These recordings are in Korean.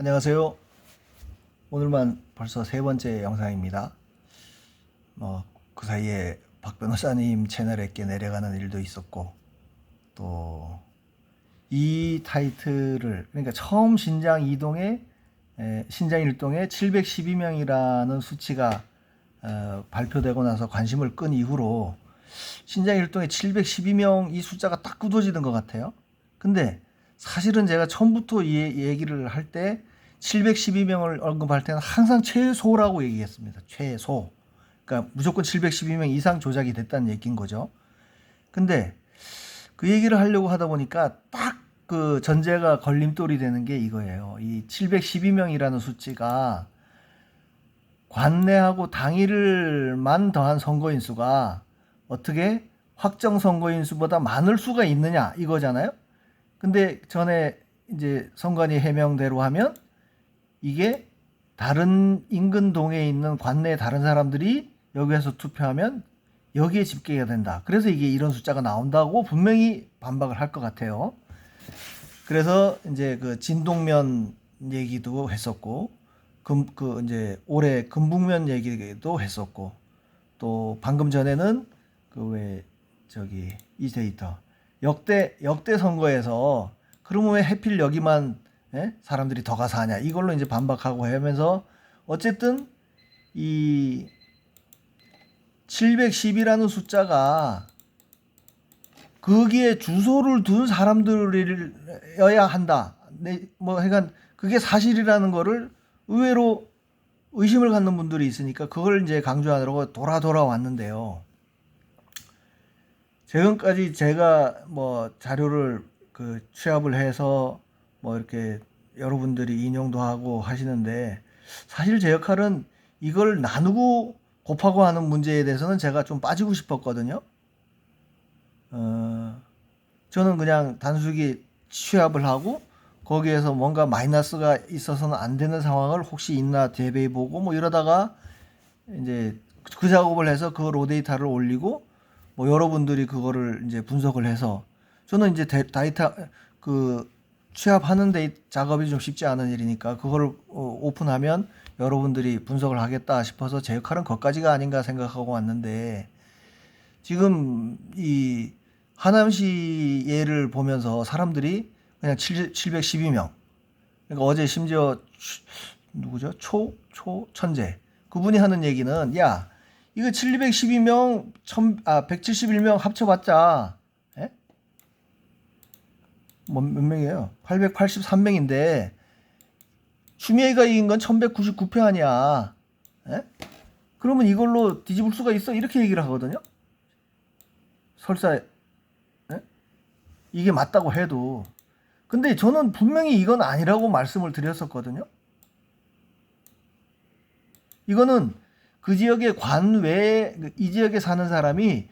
안녕하세요. 오늘만 벌써 세 번째 영상입니다. 그 사이에 박 변호사님 채널에 꽤 내려가는 일도 있었고, 또 이 타이틀을, 그러니까 처음 신장 이동에, 신장 일동에 712명이라는 수치가 발표되고 나서 관심을 끈 이후로 신장 일동에 712명 이 숫자가 딱 굳어지는 것 같아요. 근데 사실은 제가 처음부터 이 얘기를 할 때 712명을 언급할 때는 항상 최소라고 얘기했습니다. 최소. 그러니까 무조건 712명 이상 조작이 됐다는 얘기인 거죠. 근데 그 얘기를 하려고 하다 보니까 딱 그 전제가 걸림돌이 되는 게 이거예요. 이 712명이라는 수치가 관내하고 당일만 더한 선거인 수가 어떻게 확정 선거인 수보다 많을 수가 있느냐 이거잖아요. 근데 전에 이제 선관위 해명대로 하면 이게 다른 인근 동에 있는 관내 다른 사람들이 여기에서 투표하면 여기에 집계가 된다. 그래서 이게 이런 숫자가 나온다고 분명히 반박을 할 것 같아요. 그래서 이제 그 진동면 얘기도 했었고, 이제 올해 금북면 얘기도 했었고, 또 방금 전에는 그 왜 저기 이 데이터 역대 선거에서 그러면 왜 하필 여기만 사람들이 더 가서 하냐 이걸로 이제 반박하고 하면서 어쨌든 이 710이라는 숫자가 거기에 주소를 둔 사람들이어야 한다. 뭐 하여간 그게 사실이라는 거를 의외로 의심을 갖는 분들이 있으니까 그걸 이제 강조하느라고 돌아왔는데요. 지금까지 제가 뭐 자료를 그 취합을 해서 뭐 이렇게 여러분들이 인용도 하고 하시는데 사실 제 역할은 이걸 나누고 곱하고 하는 문제에 대해서는 제가 좀 빠지고 싶었거든요. 저는 그냥 단순히 취합을 하고 거기에서 뭔가 마이너스가 있어서는 안 되는 상황을 혹시 있나 대비해 보고 뭐 이러다가 이제 그 작업을 해서 그 로데이터를 올리고 뭐 여러분들이 그거를 이제 분석을 해서 저는 이제 데이터 그 취합하는 작업이 좀 쉽지 않은 일이니까 그거를 오픈하면 여러분들이 분석을 하겠다 싶어서 제 역할은 거기까지가 아닌가 생각하고 왔는데 지금 이 하남시 예를 보면서 사람들이 그냥 712명. 그러니까 어제 심지어 누구죠? 천재. 그분이 하는 얘기는 야, 이거 712명 171명 합쳐봤자 예? 몇 명이에요? 883명인데 추미애가 이긴 건 1199표 아니야. 예? 그러면 이걸로 뒤집을 수가 있어? 이렇게 얘기를 하거든요. 설사 이게 맞다고 해도. 근데 저는 분명히 이건 아니라고 말씀을 드렸었거든요. 이거는 그 지역의 관외, 이 지역에 사는 사람이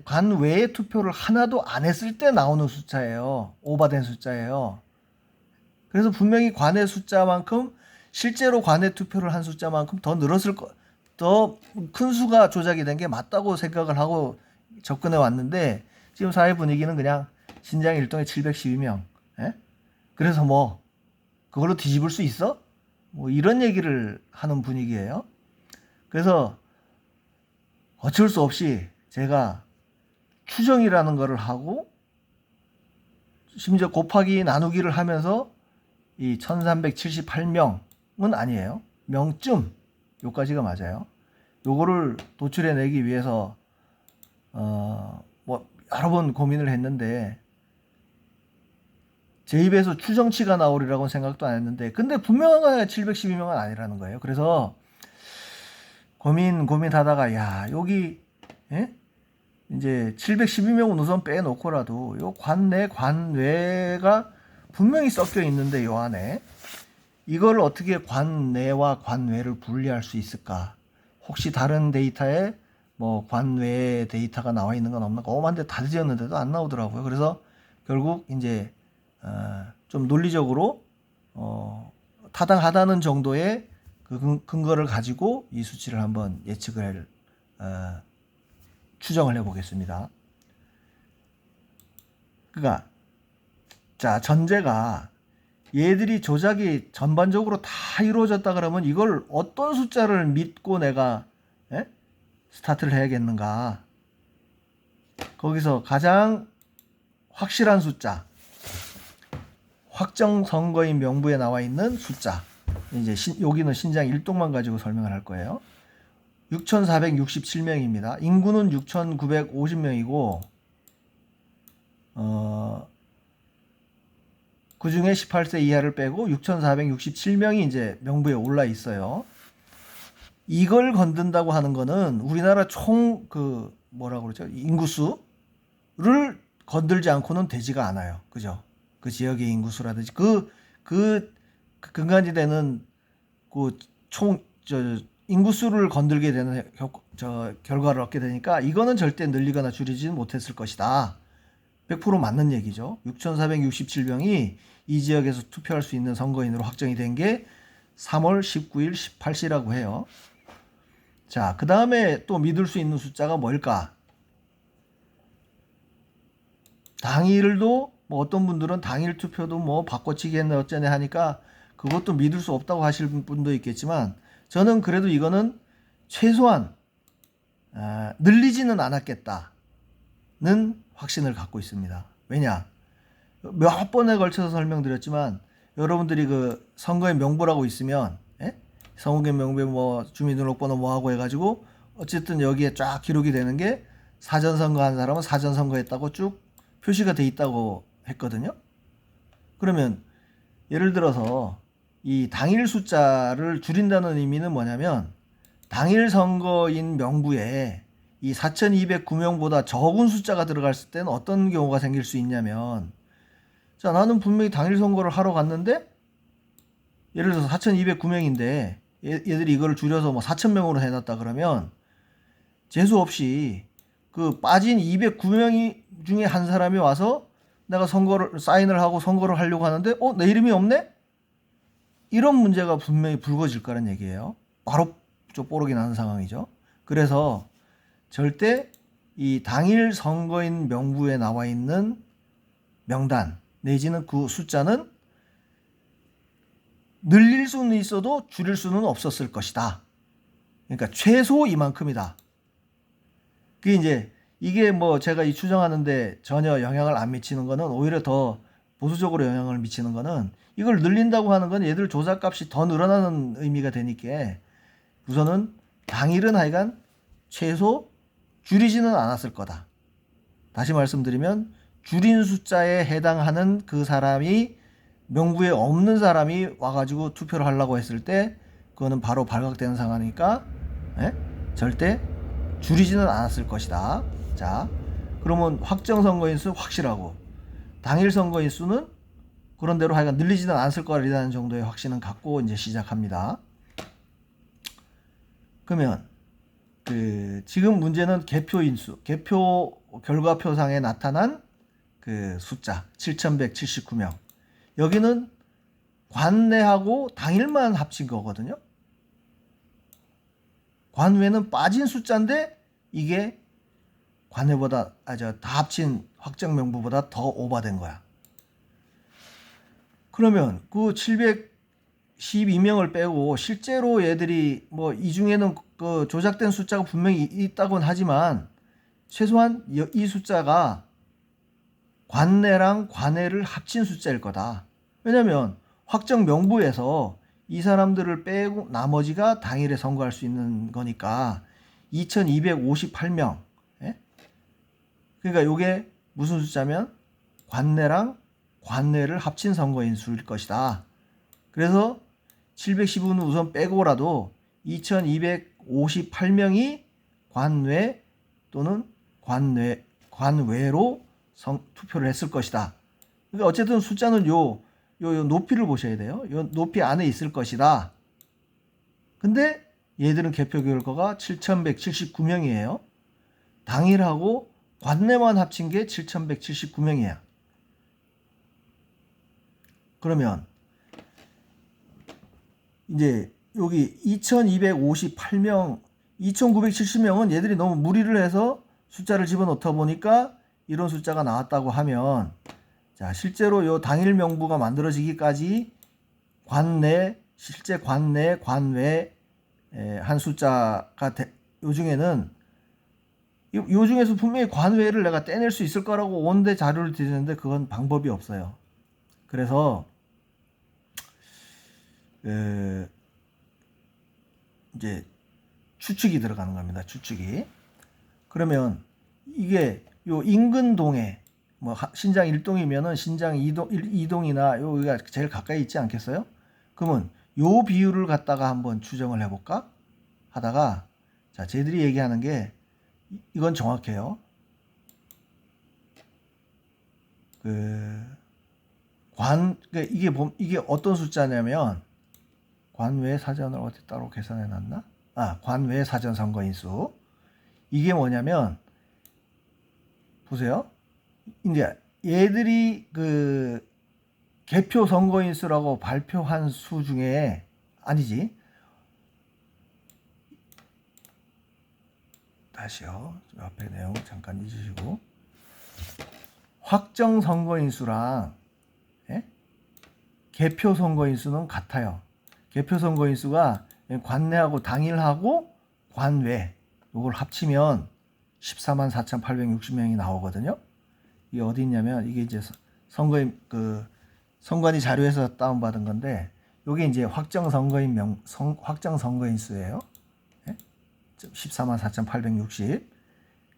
관외의 투표를 하나도 안 했을 때 나오는 숫자예요. 오버된 숫자예요. 그래서 분명히 관외 숫자만큼 실제로 관외 투표를 한 숫자만큼 더 늘었을 더 큰 수가 조작이 된 게 맞다고 생각을 하고 접근해 왔는데 지금 사회 분위기는 그냥 신장 일동에 712명. 예? 그래서 뭐 그걸로 뒤집을 수 있어? 뭐 이런 얘기를 하는 분위기예요. 그래서 어쩔 수 없이 제가 추정이라는 거를 하고 심지어 곱하기 나누기를 하면서 이 1378명은 아니에요. 명쯤 요까지가 맞아요. 요거를 도출해내기 위해서 뭐 여러 번 고민을 했는데 제 입에서 추정치가 나오리라고는 생각도 안 했는데 근데 분명하게 712명은 아니라는 거예요. 그래서 고민하다가 야 여기 이제 712명은 우선 빼놓고라도 요 관외가 분명히 섞여 있는데 요 안에 이걸 어떻게 관내와 관외를 분리할 수 있을까? 혹시 다른 데이터에 뭐 관외 데이터가 나와 있는 건 없나? 엄한데 다 뒤졌는데도 안 나오더라고요. 그래서 결국 이제 좀 논리적으로 타당하다는 정도의 그 근거를 가지고 이 수치를 한번 예측을 추정을 해보겠습니다. 그러니까 자 전제가 얘들이 조작이 전반적으로 다 이루어졌다 그러면 이걸 어떤 숫자를 믿고 내가 스타트를 해야겠는가. 거기서 가장 확실한 숫자, 확정 선거인 명부에 나와 있는 숫자, 이제 여기는 신장 1동만 가지고 설명을 할 거예요. 6,467명입니다. 인구는 6,950명이고 그 중에 18세 이하를 빼고 6,467명이 이제 명부에 올라 있어요. 이걸 건든다고 하는 거는 우리나라 총 뭐라고 그러죠? 인구수를 건들지 않고는 되지가 않아요. 그죠? 그 지역의 인구수라든지 그 근간지대는 인구수를 건들게 되는 결과를 얻게 되니까 이거는 절대 늘리거나 줄이지는 못했을 것이다. 100% 맞는 얘기죠. 6,467명이 이 지역에서 투표할 수 있는 선거인으로 확정이 된 게 3월 19일 18시라고 해요. 자, 그 다음에 또 믿을 수 있는 숫자가 뭘까? 당일도 어떤 분들은 당일 투표도 바꿔치기 했네 어쩌네 하니까 그것도 믿을 수 없다고 하실 분도 있겠지만 저는 그래도 이거는 최소한 늘리지는 않았겠다는 확신을 갖고 있습니다. 왜냐? 몇 번에 걸쳐서 설명드렸지만 여러분들이 그 선거인 명부라고 있으면 선거인 명부에 주민등록번호 뭐하고 해가지고 어쨌든 여기에 쫙 기록이 되는 게 사전선거한 사람은 사전선거했다고 쭉 표시가 돼 있다고 했거든요. 그러면 예를 들어서 이 당일 숫자를 줄인다는 의미는 뭐냐면 당일 선거인 명부에 이 4,209명보다 적은 숫자가 들어갔을 때는 어떤 경우가 생길 수 있냐면 자, 나는 분명히 당일 선거를 하러 갔는데 예를 들어서 4,209명인데 얘들이 이거를 줄여서 4,000명으로 해놨다 그러면 재수 없이 그 빠진 209명이 중에 한 사람이 와서 내가 사인을 하고 선거를 하려고 하는데 내 이름이 없네? 이런 문제가 분명히 불거질 거란 얘기예요. 바로 뽀록이 나는 상황이죠. 그래서 절대 이 당일 선거인 명부에 나와 있는 명단 내지는 그 숫자는 늘릴 수는 있어도 줄일 수는 없었을 것이다. 그러니까 최소 이만큼이다. 그게 이게 제가 이 추정하는데 전혀 영향을 안 미치는 거는 오히려 더 보수적으로 영향을 미치는 거는 이걸 늘린다고 하는 건 얘들 조작값이 더 늘어나는 의미가 되니까 우선은 당일은 하여간 최소 줄이지는 않았을 거다. 다시 말씀드리면 줄인 숫자에 해당하는 그 사람이 명부에 없는 사람이 와가지고 투표를 하려고 했을 때 그거는 바로 발각되는 상황이니까 절대 줄이지는 않았을 것이다. 자, 그러면 확정 선거인 수 확실하고 당일 선거인 수는 그런 대로 하여간 늘리지는 않았을 거라는 정도의 확신은 갖고 이제 시작합니다. 그러면 지금 문제는 개표인수, 개표 결과표상에 나타난 그 숫자 7,179명. 여기는 관내하고 당일만 합친 거거든요. 관외는 빠진 숫자인데 이게 관외보다 다 합친 확정 명부보다 더 오버된 거야. 그러면 그 712명을 빼고 실제로 얘들이 이 중에는 그 조작된 숫자가 분명히 있다고는 하지만 최소한 이 숫자가 관내랑 관외를 합친 숫자일 거다. 왜냐면 확정 명부에서 이 사람들을 빼고 나머지가 당일에 선거할 수 있는 거니까 2,258명. 그러니까 이게 무슨 숫자면 관내랑 관외를 합친 선거인 수일 것이다. 그래서 715는 우선 빼고라도 2,258명이 관외 또는 관외로 투표를 했을 것이다. 그러니까 어쨌든 숫자는 요 높이를 보셔야 돼요. 요 높이 안에 있을 것이다. 근데 얘들은 개표 결과가 7,179명이에요. 당일하고 관내만 합친 게 7,179명이야. 그러면 이제 여기 2,258명, 2,970명은 얘들이 너무 무리를 해서 숫자를 집어넣다 보니까 이런 숫자가 나왔다고 하면 자, 실제로 요 당일 명부가 만들어지기까지 관내, 실제 관내, 관외 한 숫자가 요 중에는 요 중에서 분명히 관외를 내가 떼낼 수 있을 거라고 온데 자료를 드리는데 그건 방법이 없어요. 그래서 이제 추측이 들어가는 겁니다. 추측이. 그러면 이게 요 인근 동에 뭐 신장 1동이면은 신장 2동이나 여기가 제일 가까이 있지 않겠어요? 그러면 요 비율을 갖다가 한번 추정을 해볼까? 하다가 자, 쟤들이 얘기하는 게 이건 정확해요. 이게 어떤 숫자냐면 관외 사전을 어디 따로 계산해 놨나? 관외 사전 선거인수. 이게 뭐냐면 보세요. 이제 얘들이 그 개표 선거인수라고 발표한 수 중에 아니지. 다시요. 앞에 내용 잠깐 잊으시고. 확정 선거인수랑 개표 선거인수는 같아요. 개표 선거인수가 관내하고 당일하고 관외 요걸 합치면 14만 4,860명이 나오거든요. 이게 어디 있냐면 이게 이제 선관위 자료에서 다운받은 건데 요게 이제 확정 선거인 수예요. 14만 4,860.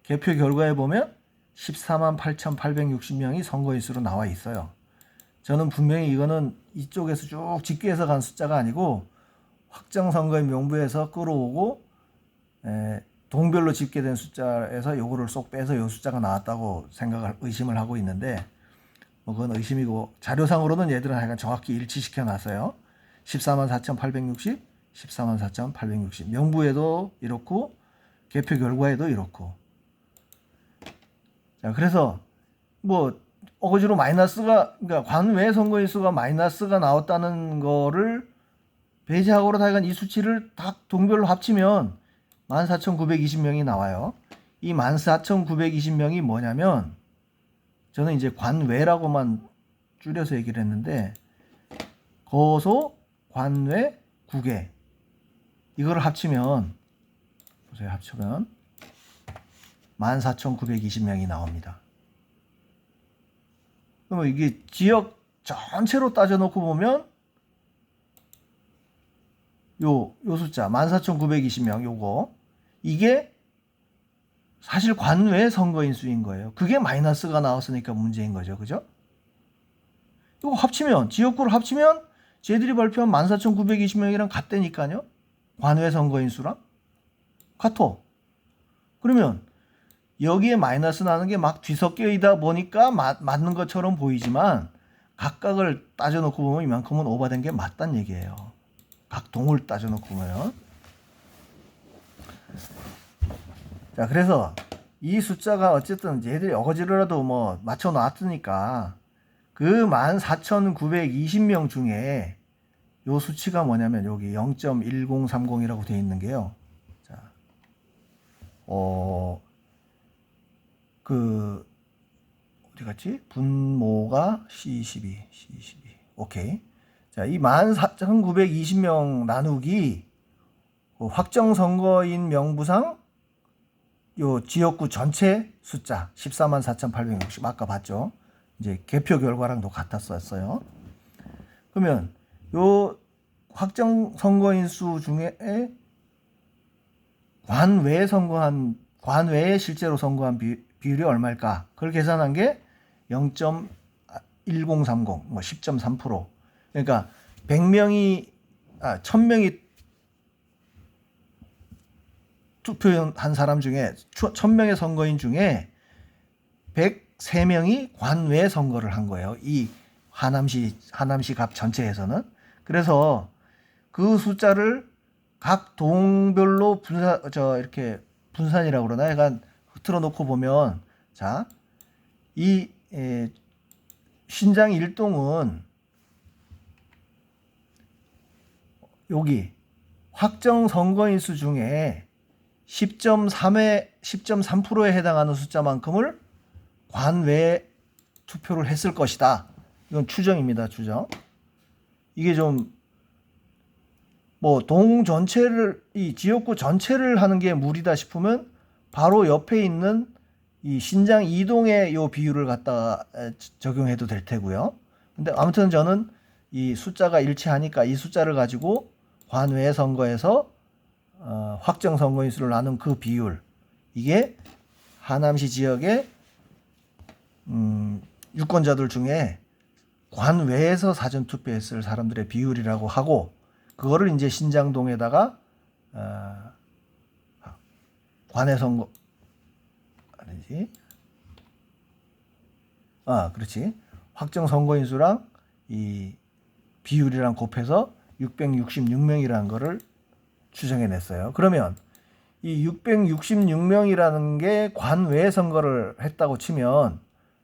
개표 결과에 보면 14만 8,860명이 선거인수로 나와 있어요. 저는 분명히 이거는 이쪽에서 쭉 집계해서 간 숫자가 아니고 확정 선거인 명부에서 끌어오고 동별로 집계된 숫자에서 요거를 쏙 빼서 요 숫자가 나왔다고 의심을 하고 있는데 뭐 그건 의심이고 자료상으로는 얘들은 하여간 정확히 일치시켜 놨어요. 14만 4,860, 14만 4,860. 명부에도 이렇고 개표 결과에도 이렇고. 자, 그래서 뭐 어거지로 그러니까 관외 선거인수가 마이너스가 나왔다는 거를 배제하고로 하여간 이 수치를 다 동별로 합치면 14,920명이 나와요. 이 14,920명이 뭐냐면 저는 이제 관외라고만 줄여서 얘기를 했는데 거소, 관외, 국외 이거를 합치면 보세요. 합치면 14,920명이 나옵니다. 그러면 이게 지역 전체로 따져놓고 보면 요 숫자 14,920명 요거 이게 사실 관외 선거인 수인 거예요. 그게 마이너스가 나왔으니까 문제인 거죠. 그죠? 이거 합치면 지역구를 합치면 쟤들이 발표한 14,920명이랑 같다니까요. 관외 선거인 수랑 같어. 그러면 여기에 마이너스 나는 게 막 뒤섞여 있다 보니까 맞는 것처럼 보이지만 각각을 따져놓고 보면 이만큼은 오버된 게 맞단 얘기예요. 각 동을 따져놓고 보면. 자, 그래서 이 숫자가 어쨌든 얘들이 어거지로라도 뭐 맞춰놨으니까 그 14,920명 중에 요 수치가 뭐냐면 여기 0.1030이라고 되어 있는 게요. 자, 어디 갔지? 분모가 C12. 오케이. 자, 이 14,920명 나누기 확정 선거인 명부상 요 지역구 전체 숫자 14만 4,860 아까 봤죠? 이제 개표 결과랑도 같았었어요. 그러면 요 확정 선거인 수 중에 관외에 실제로 선거한 비율이 얼마일까? 그걸 계산한 게 0.1030, 뭐 10.3%. 그러니까 1000명이 투표한 사람 중에 1000명의 선거인 중에 103명이 관외 선거를 한 거예요. 이 하남시 갑 전체에서는. 그래서 그 숫자를 각 동별로 이렇게 분산이라고 그러나 약간 흐트러 놓고 보면 자, 이 신장 1동은 여기 확정 선거인 수 중에 10.3%에 해당하는 숫자만큼을 관외 투표를 했을 것이다. 이건 추정입니다. 추정. 이게 좀 뭐 동 전체를 이 지역구 전체를 하는 게 무리다 싶으면 바로 옆에 있는 이 신장 이동의 요 비율을 갖다가 적용해도 될 테고요. 근데 아무튼 저는 이 숫자가 일치하니까 이 숫자를 가지고 관외 선거에서 확정 선거인수를 나눈 그 비율, 이게 하남시 지역의 유권자들 중에 관외에서 사전 투표했을 사람들의 비율이라고 하고, 그거를 이제 신장동에다가 관외 선거 아니지? 그렇지. 확정 선거인수랑 이 비율이랑 곱해서 666명이라는 거를 추정해냈어요. 그러면 이 666명이라는 게 관외 선거를 했다고 치면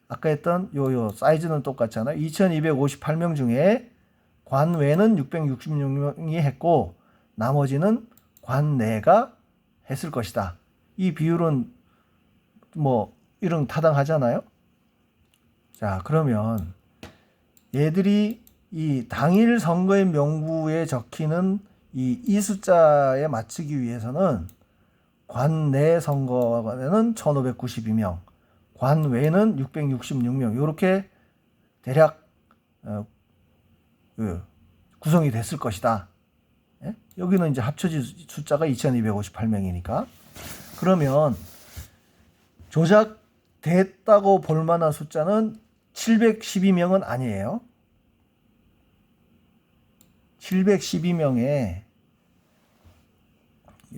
아까 했던 요 사이즈는 똑같잖아요. 2258명 중에 관외는 666명이 했고 나머지는 관내가 했을 것이다. 이 비율은 뭐 일응타당하잖아요. 자, 그러면 얘들이 이 당일 선거인 명부에 적히는 이 숫자에 맞추기 위해서는 관내 선거관에는 1592명, 관외는 666명, 이렇게 대략 구성이 됐을 것이다. 예? 여기는 이제 합쳐진 숫자가 2258명이니까. 그러면 조작됐다고 볼 만한 숫자는 712명은 아니에요. 712명에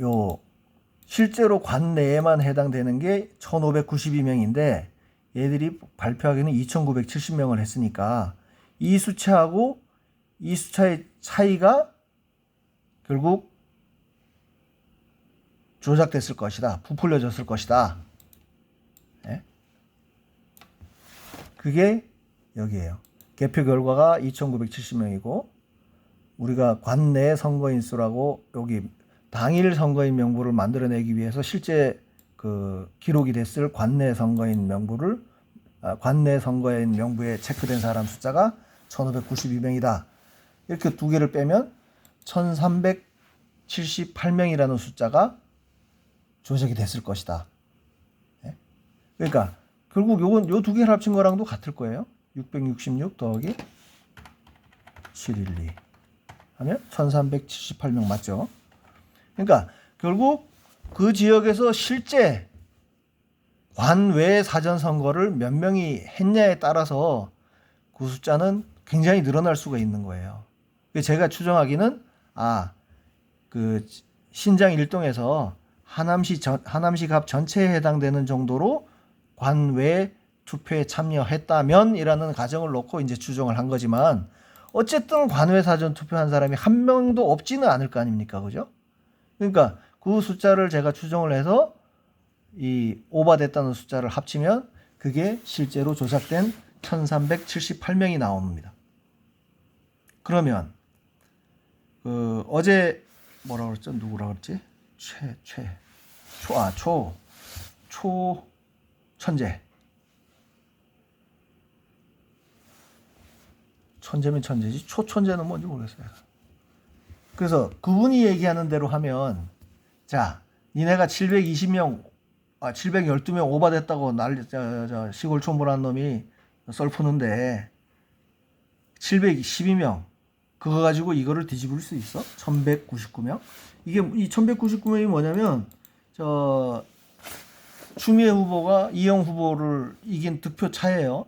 요 실제로 관내에만 해당되는 게 1592명인데 얘들이 발표하기는 2970명을 했으니까 이 숫자하고 이 숫자의 차이가 결국 조작됐을 것이다. 부풀려졌을 것이다. 네? 그게 여기에요. 개표 결과가 2970명이고 우리가 관내 선거인수라고 여기 당일 선거인 명부를 만들어내기 위해서 실제 그 기록이 됐을 관내 선거인 명부를 관내 선거인 명부에 체크된 사람 숫자가 1592명이다. 이렇게 두 개를 빼면 1378명이라는 숫자가 조작이 됐을 것이다. 네? 그러니까 결국 요건 요 두 개를 합친 거랑도 같을 거예요. 666 더하기 712 하면 1378명 맞죠? 그러니까 결국 그 지역에서 실제 관외 사전 선거를 몇 명이 했냐에 따라서 그 숫자는 굉장히 늘어날 수가 있는 거예요. 제가 추정하기는 그 신장 일동에서 하남시 갑 전체에 해당되는 정도로 관외 투표에 참여했다면이라는 가정을 놓고 이제 추정을 한 거지만 어쨌든 관외 사전 투표한 사람이 한 명도 없지는 않을 거 아닙니까, 그죠? 그러니까 그 숫자를 제가 추정을 해서 이 오버됐다는 숫자를 합치면 그게 실제로 조작된 1378명이 나옵니다. 그러면 어제 뭐라 그랬죠? 누구라 그랬지? 초천재. 천재면 천재지 초천재는 뭔지 모르겠어요. 그래서 그분이 얘기하는 대로 하면 자, 니네가 720명 712명 오버됐다고 시골 촌보라는 놈이 썰 푸는데 712명 그거 가지고 이거를 뒤집을 수 있어? 1199명? 이게 이 1199명이 뭐냐면 추미애 후보가 이영 후보를 이긴 득표 차예요.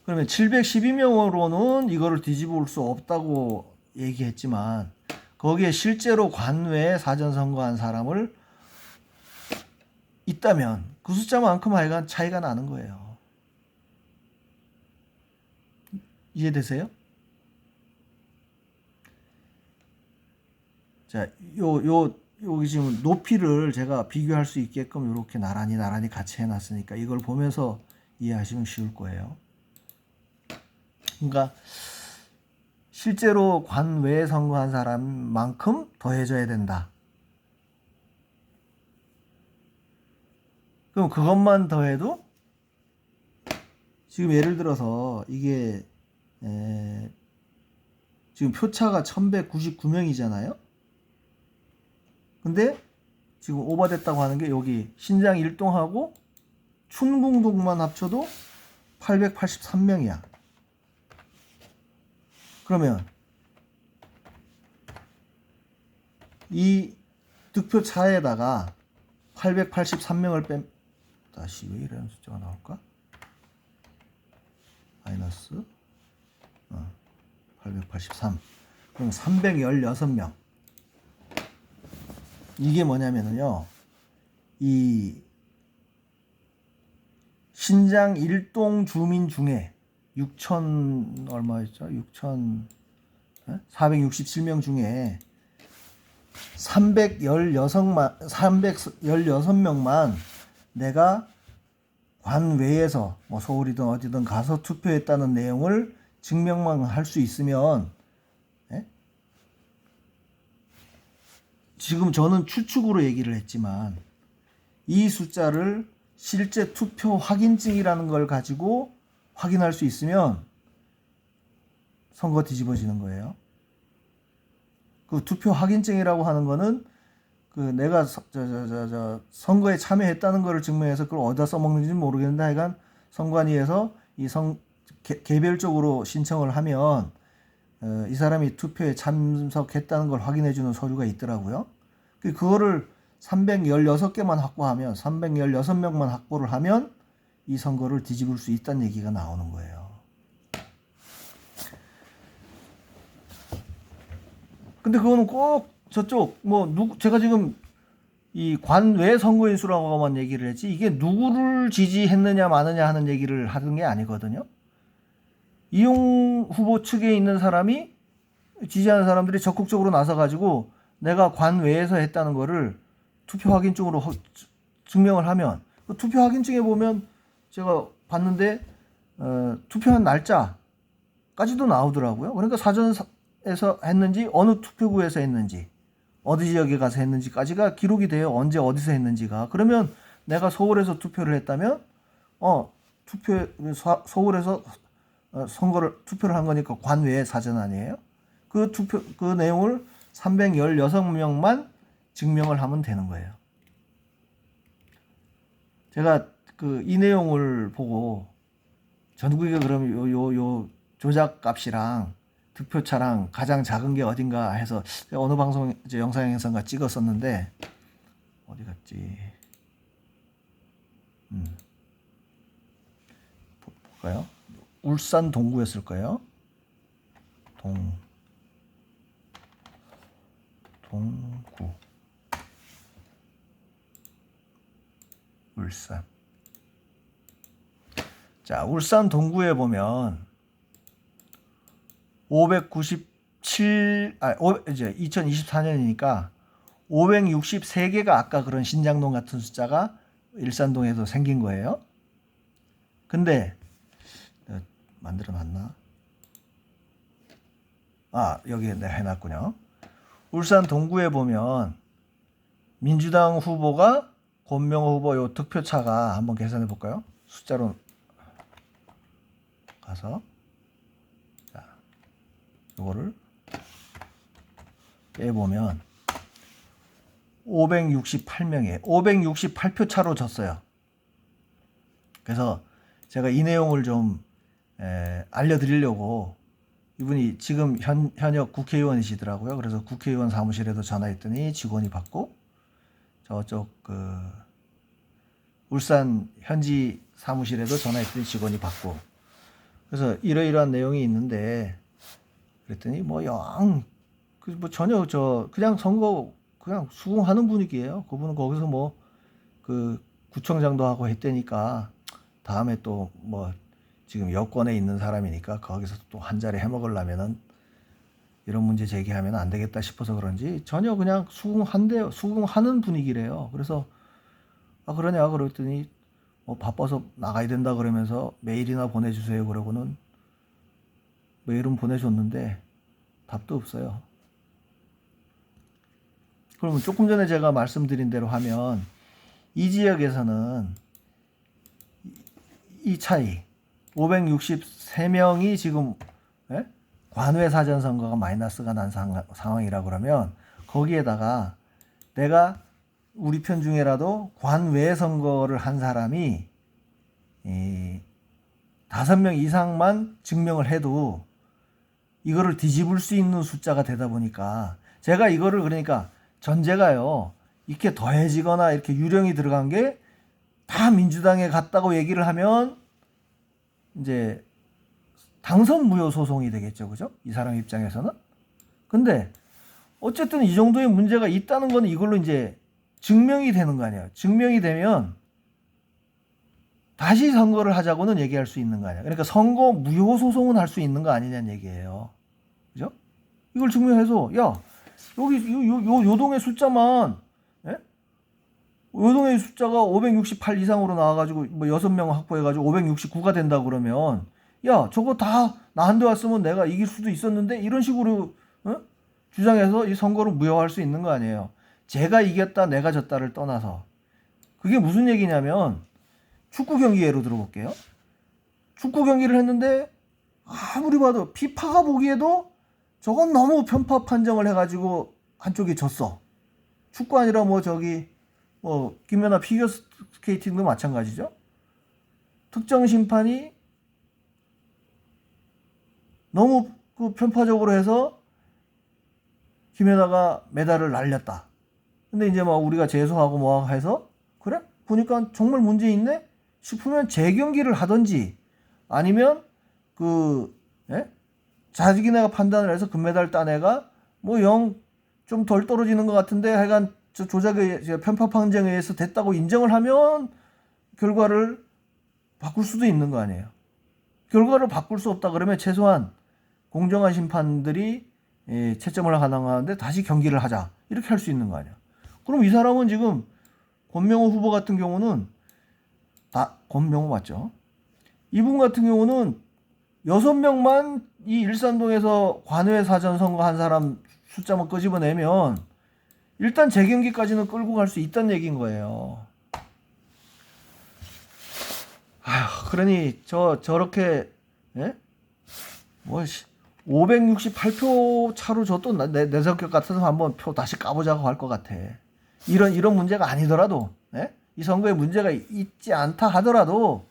그러면 712명으로는 이거를 뒤집을 수 없다고 얘기했지만 거기에 실제로 관외에 사전선거한 사람을 있다면 그 숫자만큼 하여간 차이가 나는 거예요. 이해되세요? 자, 여기 지금 높이를 제가 비교할 수 있게끔 이렇게 나란히 같이 해놨으니까 이걸 보면서 이해하시면 쉬울 거예요. 그러니까 실제로 관외에 선거한 사람만큼 더해져야 된다. 그럼 그것만 더해도 지금 예를 들어서 이게 지금 표차가 1199명이잖아요. 근데 지금 오버됐다고 하는 게 여기 신장 1동하고 춘궁동만 합쳐도 883명이야. 그러면 이 득표 차에다가 883명을 뺀, 다시 왜 이런 숫자가 나올까? 마이너스 883. 그럼 316명. 이게 뭐냐면요, 이 신장 1동 주민 중에 6천 얼마였죠? 467명 중에 316명만 내가 관 외에서 뭐 서울이든 어디든 가서 투표했다는 내용을 증명만 할 수 있으면, 지금 저는 추측으로 얘기를 했지만 이 숫자를 실제 투표 확인증이라는 걸 가지고 확인할 수 있으면 선거 뒤집어지는 거예요. 그 투표 확인증이라고 하는 거는 그 내가 선거에 참여했다는 거를 증명해서 그걸 어디다 써먹는지는 모르겠는데, 하여간 선관위에서 개별적으로 신청을 하면 이 사람이 투표에 참석했다는 걸 확인해주는 서류가 있더라고요. 그거를 316개만 확보하면, 316명만 확보를 하면 이 선거를 뒤집을 수 있다는 얘기가 나오는 거예요. 근데 그거는 꼭 저쪽 제가 지금 이 관외 선거인수라고만 얘기를 했지, 이게 누구를 지지했느냐 마느냐 하는 얘기를 하는 게 아니거든요. 이용 후보 측에 있는 사람이, 지지하는 사람들이 적극적으로 나서가지고 내가 관외에서 했다는 거를 투표 확인증으로 증명을 하면, 그 투표 확인증에 보면 제가 봤는데 투표한 날짜까지도 나오더라고요. 그러니까 사전에서 했는지, 어느 투표구에서 했는지, 어디 지역에 가서 했는지까지가 기록이 돼요. 언제 어디서 했는지가. 그러면 내가 서울에서 투표를 했다면 서울에서 투표를 한 거니까 관외의 사전 아니에요? 그 내용을 316명만 증명을 하면 되는 거예요. 제가 이 내용을 보고 전국에 그럼 요 조작값이랑 득표차랑 가장 작은 게 어딘가 해서 어느 방송 영상에선가 찍었었는데, 어디 갔지? 볼까요? 울산 동구였을 거예요. 동구, 울산. 자, 울산 동구에 보면 이제 2024년이니까 563개가 아까 그런 신장동 같은 숫자가 일산동에도 생긴 거예요. 근데 만들어 놨나? 여기 내가 해놨군요. 울산 동구에 보면 민주당 후보가 권명호 후보 요 득표차가 한번 계산해 볼까요? 숫자로 가서, 자, 요거를 빼보면 568명이에요. 568표 차로 졌어요. 그래서 제가 이 내용을 좀 알려드리려고, 이분이 지금 현역 국회의원이시더라고요. 그래서 국회의원 사무실에도 전화했더니 직원이 받고, 저쪽 울산 현지 사무실에도 전화했더니 직원이 받고, 그래서 이러이러한 내용이 있는데, 그랬더니 전혀 그냥 선거 그냥 수긍하는 분위기예요. 그분은 거기서 구청장도 하고 했다니까 다음에 또 지금 여권에 있는 사람이니까 거기서 또 한 자리 해먹으려면은 이런 문제 제기하면 안 되겠다 싶어서 그런지 전혀 그냥 수긍하는 분위기래요. 그래서 그러냐 그랬더니 바빠서 나가야 된다 그러면서 메일이나 보내주세요 그러고는 메일은 보내줬는데 답도 없어요. 그러면 조금 전에 제가 말씀드린 대로 하면 이 지역에서는 이 차이 563명이 지금 관외 사전 선거가 마이너스가 난 상황이라 그러면 거기에다가 내가 우리 편 중에라도 관외 선거를 한 사람이 5명 이상만 증명을 해도 이거를 뒤집을 수 있는 숫자가 되다 보니까 제가 이거를 그러니까 전제가요. 이렇게 더해지거나 이렇게 유령이 들어간 게 다 민주당에 갔다고 얘기를 하면 이제 당선 무효 소송이 되겠죠. 그죠? 이 사람 입장에서는. 근데 어쨌든 이 정도의 문제가 있다는 건 이걸로 이제 증명이 되는 거 아니에요. 증명이 되면 다시 선거를 하자고는 얘기할 수 있는 거 아니야. 그러니까 선거 무효 소송은 할 수 있는 거 아니냐는 얘기예요. 그죠? 이걸 증명해서 야 여기 요 동의 숫자만 예? 요 동의 숫자가 568 이상으로 나와가지고 뭐 6명 확보해가지고 569가 된다 그러면 야 저거 다 나한테 왔으면 내가 이길 수도 있었는데 이런 식으로 주장해서 이 선거를 무효화할 수 있는 거 아니에요. 제가 이겼다 내가 졌다를 떠나서 그게 무슨 얘기냐면 축구 경기 예로 들어볼게요. 축구 경기를 했는데 아무리 봐도 피파가 보기에도 저건 너무 편파 판정을 해가지고 한쪽이 졌어. 축구 아니라 뭐 저기 뭐 김연아 피겨 스케이팅도 마찬가지죠. 특정 심판이 너무 그 편파적으로 해서 김연아가 메달을 날렸다. 근데 이제 막 우리가 재소하고 뭐 해서 그래? 보니까 정말 문제 있네? 싶으면 재경기를 하든지 아니면 자기네가 판단을 해서 금메달 딴 애가 뭐 영 좀 덜 떨어지는 것 같은데 하여간 조작의 편파 판정에 의해서 됐다고 인정을 하면 결과를 바꿀 수도 있는 거 아니에요. 결과를 바꿀 수 없다 그러면 최소한 공정한 심판들이 채점을 가능한데 다시 경기를 하자 이렇게 할 수 있는 거 아니야. 그럼 이 사람은 지금 권명호 후보 같은 경우는 권명호 맞죠? 이분 같은 경우는 6명만 이 일산동에서 관외 사전 선거 한 사람 숫자만 끄집어내면 일단 재경기까지는 끌고 갈 수 있다는 얘기인 거예요. 아휴, 그러니 저렇게 뭐 568표 차로 저 또 내 성격 같아서 한번 표 다시 까보자고 할 것 같아. 이런 문제가 아니더라도 이 선거에 문제가 있지 않다 하더라도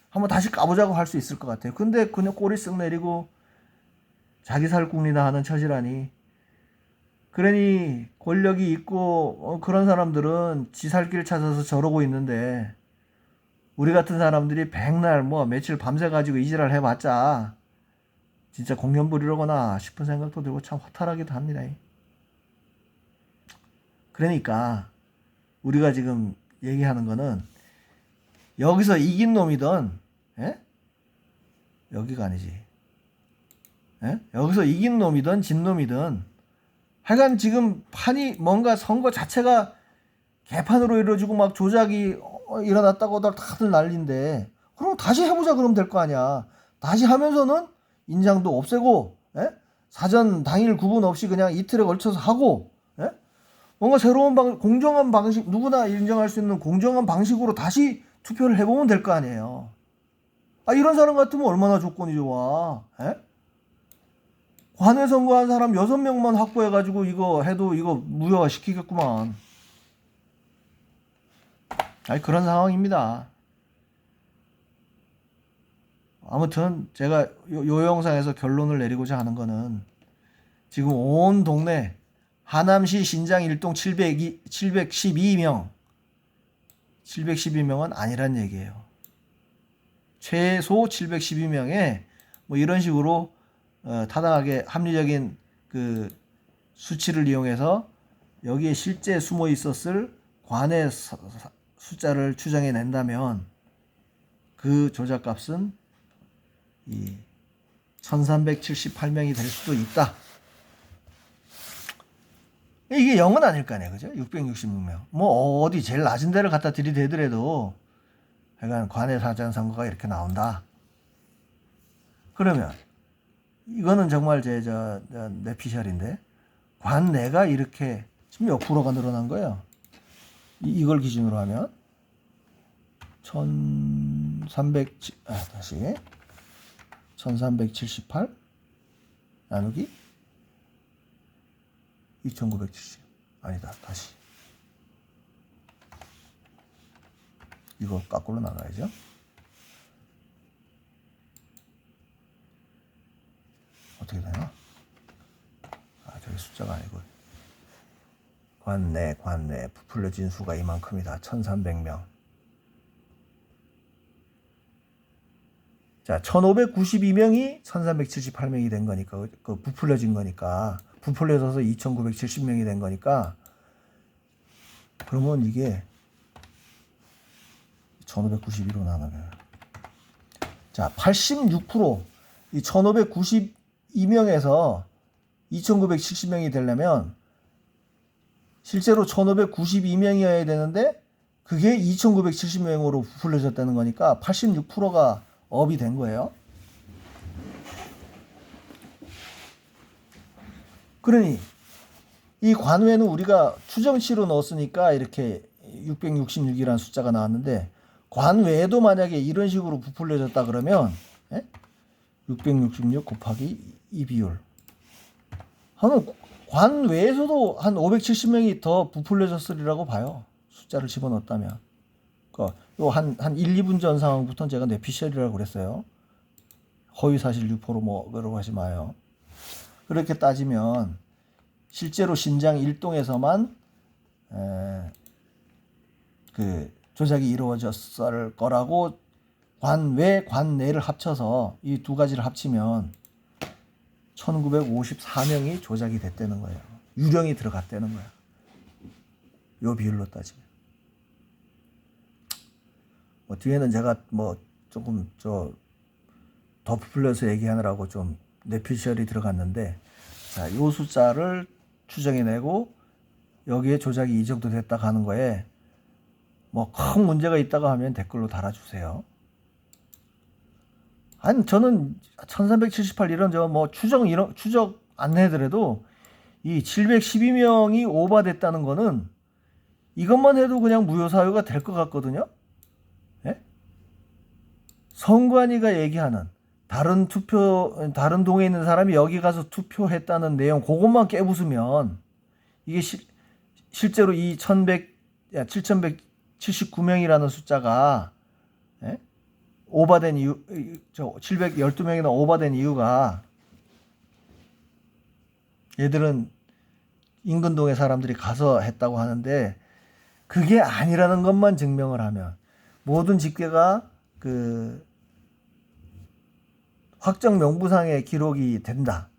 한번 다시 까보자고 할 수 있을 것 같아요. 근데 그냥 꼬리 쓱 내리고 자기 살궁리나 하는 처지라니. 그러니 권력이 있고 그런 사람들은 지 살 길 찾아서 저러고 있는데 우리 같은 사람들이 백날 뭐 며칠 밤새 가지고 이지랄 해봤자 진짜 공연 부리려거나 싶은 생각도 들고 참 허탈하기도 합니다. 그러니까 우리가 지금 얘기하는 거는 여기서 이긴 놈이든 여기가 아니지. 여기서 이긴 놈이든 진 놈이든 하여간 지금 판이 뭔가 선거 자체가 개판으로 이루어지고 막 조작이 일어났다고 다들 난리인데 그럼 다시 해보자 그러면 될 거 아니야. 다시 하면서는 인장도 없애고 사전 당일 구분 없이 그냥 이틀에 걸쳐서 하고 뭔가 새로운 공정한 방식 누구나 인정할 수 있는 공정한 방식으로 다시 투표를 해보면 될 거 아니에요. 이런 사람 같으면 얼마나 조건이 좋아. 관외 선거한 사람 6명만 확보해가지고 이거 해도 이거 무효화 시키겠구만. 그런 상황입니다. 아무튼 제가 요 영상에서 결론을 내리고자 하는 거는 지금 온 동네 하남시 신장 1동 712명은 아니란 얘기예요. 최소 712명에 뭐 이런 식으로 타당하게 합리적인 그 수치를 이용해서 여기에 실제 숨어 있었을 관의 숫자를 추정해 낸다면 그 조작값은 이 1378명이 될 수도 있다. 이게 0은 아닐 거 아니에요. 그죠? 666명. 뭐 어디 제일 낮은 데를 갖다 들이대더라도 약간 관외 사전 선거가 이렇게 나온다. 그러면 이거는 정말 내 피셜인데 관내가 이렇게 지금 몇 프로가 늘어난 거예요. 이걸 기준으로 하면 1378 나누기 2970. 아니다. 다시. 이거 거꾸로 나눠야죠. 어떻게 되나? 아, 저기 숫자가 아니고. 관내 부풀려진 수가 이만큼이다. 1300명. 자, 1592명이 1378명이 된 거니까, 그 부풀려진 거니까, 부풀려져서 2970명이 된 거니까, 그러면 이게 1592로 나누면, 자, 86%, 이 1592명에서 2970명이 되려면, 실제로 1592명이어야 되는데, 그게 2970명으로 부풀려졌다는 거니까, 86%가 업이 된 거예요. 그러니 이 관외는 우리가 추정치로 넣었으니까 이렇게 666이라는 숫자가 나왔는데, 관외에도 만약에 이런 식으로 부풀려졌다 그러면 666 곱하기 이 비율 하면 관외에서도 한 570명이 더 부풀려졌으리라고 봐요. 숫자를 집어넣었다면. 한 1, 2분 전 상황부터는 제가 뇌피셜이라고 그랬어요. 허위사실 유포로 뭐 그러고 하지 마요. 그렇게 따지면 실제로 신장 1동에서만 그 조작이 이루어졌을 거라고 관외, 관내를 합쳐서 이 두 가지를 합치면 1954명이 조작이 됐다는 거예요. 유령이 들어갔다는 거야. 요 비율로 따지면. 뭐 뒤에는 제가 뭐 조금 더 부풀려서 얘기하느라고 좀 뇌피셜이 들어갔는데, 자, 요 숫자를 추정해내고 여기에 조작이 이 정도 됐다 가는 거에 뭐 큰 문제가 있다고 하면 댓글로 달아주세요. 아니, 저는 1378 이런 저 뭐 추적 안 해더라도 이 712명이 오버됐다는 거는 이것만 해도 그냥 무효사유가 될 것 같거든요. 예? 선관위가 얘기하는 다른 동에 있는 사람이 여기 가서 투표했다는 내용, 그것만 깨부수면 이게 실제로 이 7,179명이라는 숫자가 오버된 이유, 712명이나 오버된 이유가 얘들은 인근동의 사람들이 가서 했다고 하는데 그게 아니라는 것만 증명을 하면 모든 집계가 그 확정 명부상의 기록이 된다.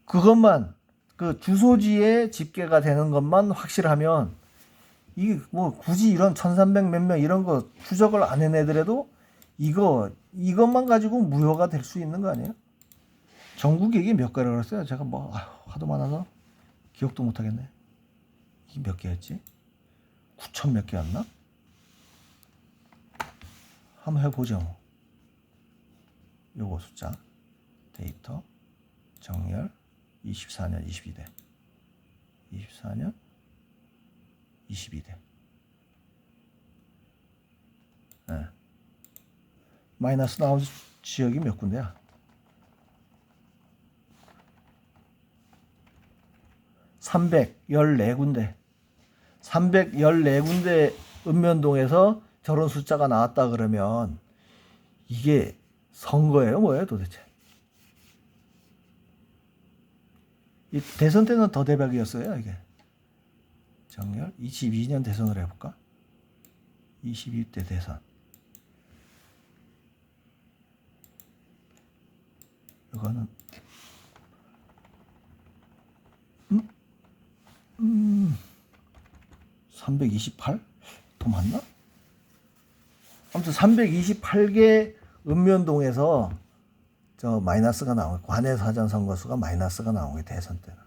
그것만 그 주소지에 집계가 되는 것만 확실하면 이게 뭐 굳이 이런 1300 몇 명 이런 거 추적을 안 해내더라도 이것만 가지고 무효가 될 수 있는 거 아니에요? 전국에 이게 몇 개라고 그랬어요? 제가 뭐 하도 많아서 기억도 못 하겠네. 이게 몇 개였지? 9천 몇 개였나? 한번 해보죠. 요거 숫자 데이터 정렬 24년 22대 24년 22대 마이너스 나온 지역이 몇 군데야? 314군데 314군데 읍면동에서 저런 숫자가 나왔다 그러면 이게 선거예요? 뭐예요 도대체? 이 대선 때는 더 대박이었어요 이게. 정렬 22년 대선을 해볼까? 22대 대선. 이거는 328? 더 많나? 아무튼 328개 읍면동에서 저 마이너스가 나온 거예요. 관내 사전 선거수가 마이너스가 나온 거예요. 대선 때는.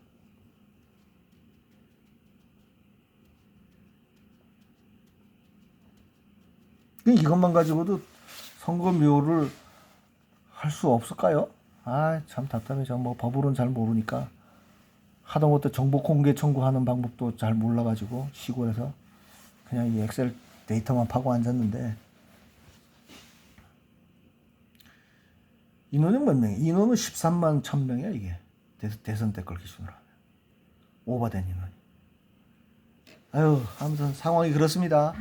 이것만 가지고도 선거묘를 할 수 없을까요? 아, 참 답답해. 저 뭐 법으로는 잘 모르니까 하다못해 정보 공개 청구하는 방법도 잘 몰라가지고 시골에서 그냥 이 엑셀 데이터만 파고 앉았는데 인원은 몇 명이야? 인원은 13만 1,000명이야 이게. 대선 댓글 기준으로 하면. 오버된 인원이. 아유, 아무튼 상황이 그렇습니다.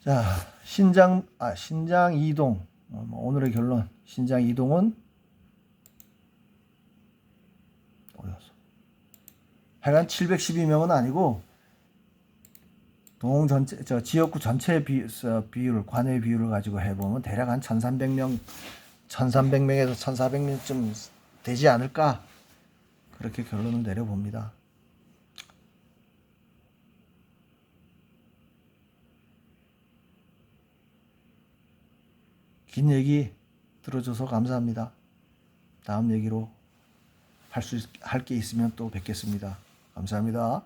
자, 신장 이동. 오늘의 결론. 신장 이동은 어디였어? 하여간 712명은 아니고 동 전체 지역구 전체 비율 관외 비율을 가지고 해보면 대략 한 1,300명 1,300명에서 1,400명쯤 되지 않을까 그렇게 결론을 내려봅니다. 긴 얘기 들어줘서 감사합니다. 다음 얘기로 할 게 있으면 또 뵙겠습니다. 감사합니다.